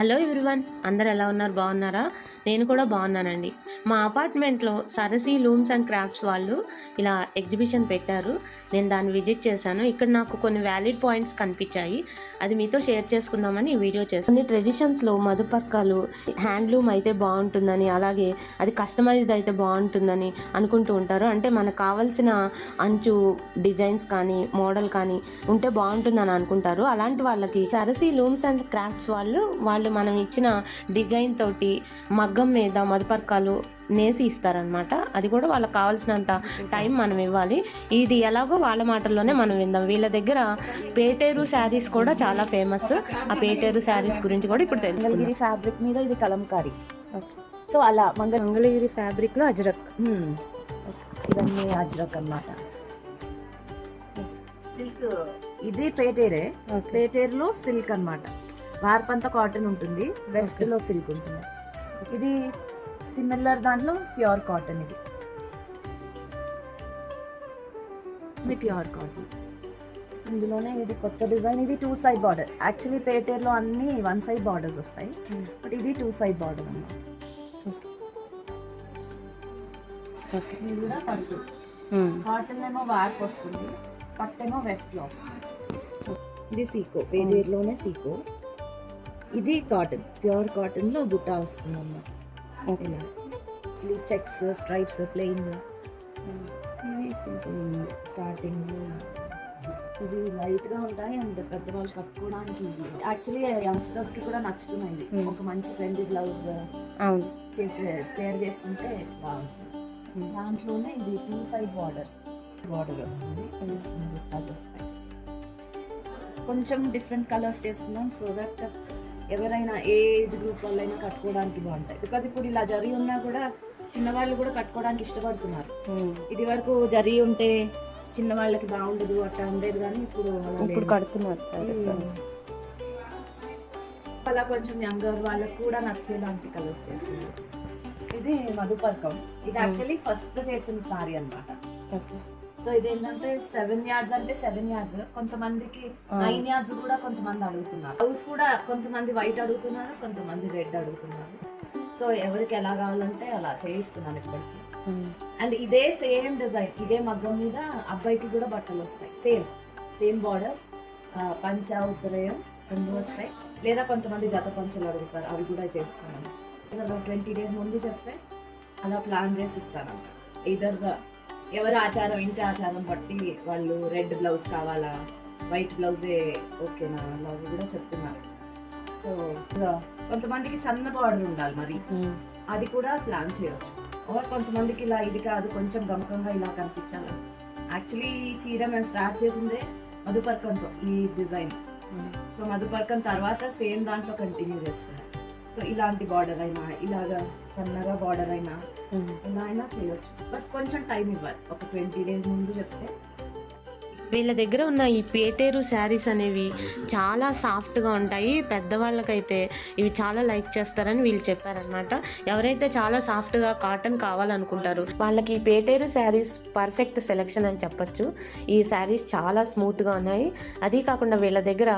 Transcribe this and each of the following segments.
Hello everyone, అందరు ఎలా ఉన్నారు? బాగున్నారా? నేను కూడా బాగున్నానండి. మా అపార్ట్మెంట్లో సరసి లూమ్స్ అండ్ క్రాఫ్ట్స్ వాళ్ళు ఇలా ఎగ్జిబిషన్ పెట్టారు. నేను దాన్ని విజిట్ చేశాను. ఇక్కడ నాకు కొన్ని వ్యాలిడ్ పాయింట్స్ కనిపించాయి. అది మీతో షేర్ చేసుకుందామని ఈ వీడియో చేశాను. కొన్ని ట్రెడిషన్స్లో మధుపర్కాలు హ్యాండ్లూమ్ అయితే బాగుంటుందని, అలాగే అది కస్టమైజ్డ్ అయితే బాగుంటుందని అనుకుంటూ ఉంటారు. అంటే మనకు కావాల్సిన అంచు డిజైన్స్ కానీ మోడల్ కానీ ఉంటే బాగుంటుందని అనుకుంటారు. అలాంటి వాళ్ళకి సరసి లూమ్స్ అండ్ క్రాఫ్ట్స్ వాళ్ళు మనం ఇచ్చిన డిజైన్ తోటి మగ్గం మీద మధుపర్కాలు నేసి ఇస్తారనమాట. అది కూడా వాళ్ళకి కావాల్సినంత టైం మనం ఇవ్వాలి. ఇది ఎలాగో వాళ్ళ మాటల్లోనే మనం విందాం. వీళ్ళ దగ్గర పేటేరు శారీస్ కూడా చాలా ఫేమస్. ఆ పేటేరు శారీస్ గురించి కూడా ఇప్పుడు తెలుసు. మంగళగిరి ఫ్యాబ్రిక్ మీద ఇది కలంకారీ. సో అలా మంగళగిరి ఫ్యాబ్రిక్ లో అజ్రక్, ఇవన్నీ అజ్రక్ అన్నమాట. సిల్క్ ఇది పేటేరే. పేటేరులో సిల్క్ అన్నమాట. వార్పంతా కాటన్ ఉంటుంది, వెఫ్ట్ లో సిల్క్ ఉంటుంది. ఇది సిమిలర్ దాంట్లో ప్యూర్ కాటన్. ఇది ప్యూర్ కాటన్. ఇందులోనే ఇది కొత్త డిజైన్. ఇది 2 సైడ్ బార్డర్. యాక్చువల్లీ పేటేర్లో అన్ని 1 సైడ్ బార్డర్స్ వస్తాయి, బట్ ఇది 2 సైడ్ బార్డర్ అన్నమాట. ఇది కూడా పట్టు. కాటన్ ఏమో వార్ప్ వస్తుంది, పట్టేమో వెఫ్ట్ లో వస్తుంది. ఇది సీకో, పేటేర్లోనే సీకో. ఇది కాటన్, ప్యూర్ కాటన్ లో బుట్టా వస్తుంది అన్నమాట. ఇలా చెక్స్, స్ట్రైప్స్, ప్లెయిన్. ఇవి సింపుల్ స్టార్టింగ్. ఇవి లైట్ గా ఉంటాయి అండ్ పెద్దవాళ్ళు కట్టుకోవడానికి ఈజీ. యాక్చువల్లీ యంగ్స్టర్స్ కి కూడా నచ్చుతున్నాయి. ఒక మంచి ట్రెండీ బ్లౌజ్ చేసి పేర్ చేసుకుంటే బాగుంటుంది. దాంట్లోనే ఇది 2 సైడ్ బార్డర్ వస్తుంది, బుట్టాస్ వస్తాయి. కొంచెం డిఫరెంట్ కలర్స్ చేస్తున్నాం సో దట్ ఎవరైనా ఏజ్ గ్రూప్ వాళ్ళైనా కట్టుకోవడానికి బాగుంటాయి. బికాజ్ ఇప్పుడు ఇలా జరీ ఉన్నా కూడా చిన్నవాళ్ళు కూడా కట్టుకోవడానికి ఇష్టపడుతున్నారు. ఇది వరకు జరీ ఉంటే చిన్నవాళ్ళకి బాగుండదు అట్లా ఉండేది, కానీ ఇప్పుడు కడుతున్నారు. అలా కొంచెం యంగర్ వాళ్ళకి కూడా నచ్చేలాంటి కలర్స్ చేస్తున్నారు. ఇది మధుపర్కం. ఇది యాక్చువల్లీ ఫస్ట్ చేసిన సారీ అన్నమాట. సో ఇదేంటంటే 7 yards అంటే 7 yards. కొంతమందికి 9 yards కూడా కొంతమంది అడుగుతున్నారు. బ్లౌజ్ కూడా కొంతమంది వైట్ అడుగుతున్నారు, కొంతమంది రెడ్ అడుగుతున్నారు. సో ఎవరికి ఎలా కావాలంటే అలా చేయిస్తున్నాను ఇప్పటికి. అండ్ ఇదే సేమ్ డిజైన్, ఇదే మగ్గం మీద అబ్బాయికి కూడా బట్టలు వస్తాయి. సేమ్ బార్డర్, పంచ ఉత్తరయం 2 వస్తాయి. లేదా కొంతమంది జత పంచలు అడుగుతారు, అవి కూడా చేస్తున్నాను. 20 days ముందు చెప్తే అలా ప్లాన్ చేసి ఇస్తాను. ఇదర్గా ఎవరు ఆచారం, ఇంటి ఆచారం బట్టి వాళ్ళు రెడ్ బ్లౌజ్ కావాలా, వైట్ బ్లౌజే ఓకేనా, అలా కూడా చెప్తున్నారు. సో కొంతమందికి సన్న బార్డర్ ఉండాలి, మరి అది కూడా ప్లాన్ చేయవచ్చు. కొంతమందికి ఇలా ఇది కాదు, కొంచెం గమకంగా ఇలా కనిపించాలి. యాక్చువల్లీ ఈ చీర మేము స్టార్ట్ చేసిందే మధుపర్కంతో, ఈ డిజైన్. సో మధుపర్కం తర్వాత సేమ్ దాంట్లో కంటిన్యూ చేస్తున్నాం. సో ఇలాంటి బార్డర్ అయినా, ఇలాగా సన్నగా బార్డర్ అయినా ఇలా అయినా చేయొచ్చు, బట్ కొంచెం టైం ఇవ్వాలి. ఒక 20 days ముందు చెప్తే. వీళ్ళ దగ్గర ఉన్న ఈ పేటేరు శారీస్ అనేవి చాలా సాఫ్ట్గా ఉంటాయి. పెద్దవాళ్ళకైతే ఇవి చాలా లైక్ చేస్తారని వీళ్ళు చెప్పారనమాట. ఎవరైతే చాలా సాఫ్ట్గా కాటన్ కావాలనుకుంటారో వాళ్ళకి ఈ పేటేరు శారీస్ పర్ఫెక్ట్ సెలెక్షన్ అని చెప్పొచ్చు. ఈ శారీస్ చాలా స్మూత్గా ఉన్నాయి. అదీ కాకుండా వీళ్ళ దగ్గర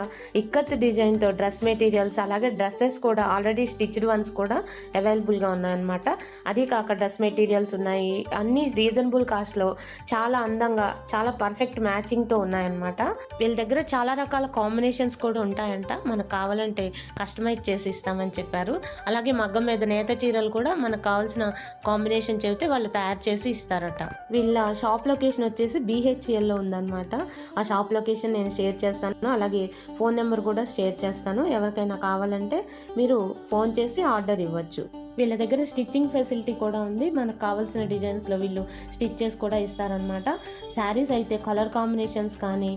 ఇక్కత్ డిజైన్తో డ్రెస్ మెటీరియల్స్, అలాగే డ్రెస్సెస్ కూడా ఆల్రెడీ స్టిచ్డ్ వన్స్ కూడా అవైలబుల్గా ఉన్నాయన్నమాట. అదీ కాక డ్రెస్ మెటీరియల్స్ ఉన్నాయి. అన్నీ రీజనబుల్ కాస్ట్లో చాలా అందంగా, చాలా పర్ఫెక్ట్ మ్యాచింగ్ తో ఉన్నాయన్నమాట. వీళ్ళ దగ్గర చాలా రకాల కాంబినేషన్స్ కూడా ఉంటాయంట. మనకు కావాలంటే కస్టమైజ్ చేసి ఇస్తామని చెప్పారు. అలాగే మగ్గం మీద నేత చీరలు కూడా మనకు కావాల్సిన కాంబినేషన్ చెబితే వాళ్ళు తయారు చేసి ఇస్తారట. వీళ్ళ షాప్ లొకేషన్ వచ్చేసి BHL లో ఉందన్నమాట. ఆ షాప్ లొకేషన్ నేను షేర్ చేస్తాను, అలాగే ఫోన్ నెంబర్ కూడా షేర్ చేస్తాను. ఎవరికైనా కావాలంటే మీరు ఫోన్ చేసి ఆర్డర్ ఇవ్వచ్చు. వీళ్ళ దగ్గర స్టిచ్చింగ్ ఫెసిలిటీ కూడా ఉంది. మనకు కావాల్సిన డిజైన్స్లో వీళ్ళు స్టిచ్చెస్ కూడా ఇస్తారనమాట. శారీస్ అయితే కలర్ కాంబినేషన్స్ కానీ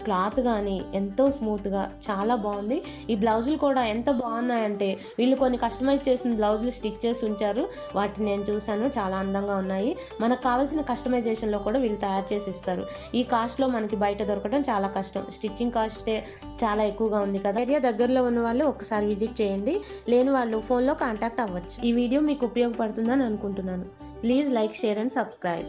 క్లాత్ కానీ ఎంతో స్మూత్గా చాలా బాగుంది. ఈ బ్లౌజులు కూడా ఎంత బాగున్నాయంటే వీళ్ళు కొన్ని కస్టమైజ్ చేసిన బ్లౌజులు స్టిచ్ చేసి ఉంచారు. వాటిని నేను చూశాను, చాలా అందంగా ఉన్నాయి. మనకు కావాల్సిన కస్టమైజేషన్లో కూడా వీళ్ళు తయారు చేసి ఇస్తారు. ఈ కాస్ట్లో మనకి బయట దొరకడం చాలా కష్టం. స్టిచ్చింగ్ కాస్టే చాలా ఎక్కువగా ఉంది కదా. ఏరియా దగ్గరలో ఉన్న వాళ్ళు ఒకసారి విజిట్ చేయండి, లేని వాళ్ళు ఫోన్లో కాంటాక్ట్ అవ్వచ్చు. ఈ వీడియో మీకు ఉపయోగపడుతుందని అనుకుంటున్నాను. Please like, share and subscribe.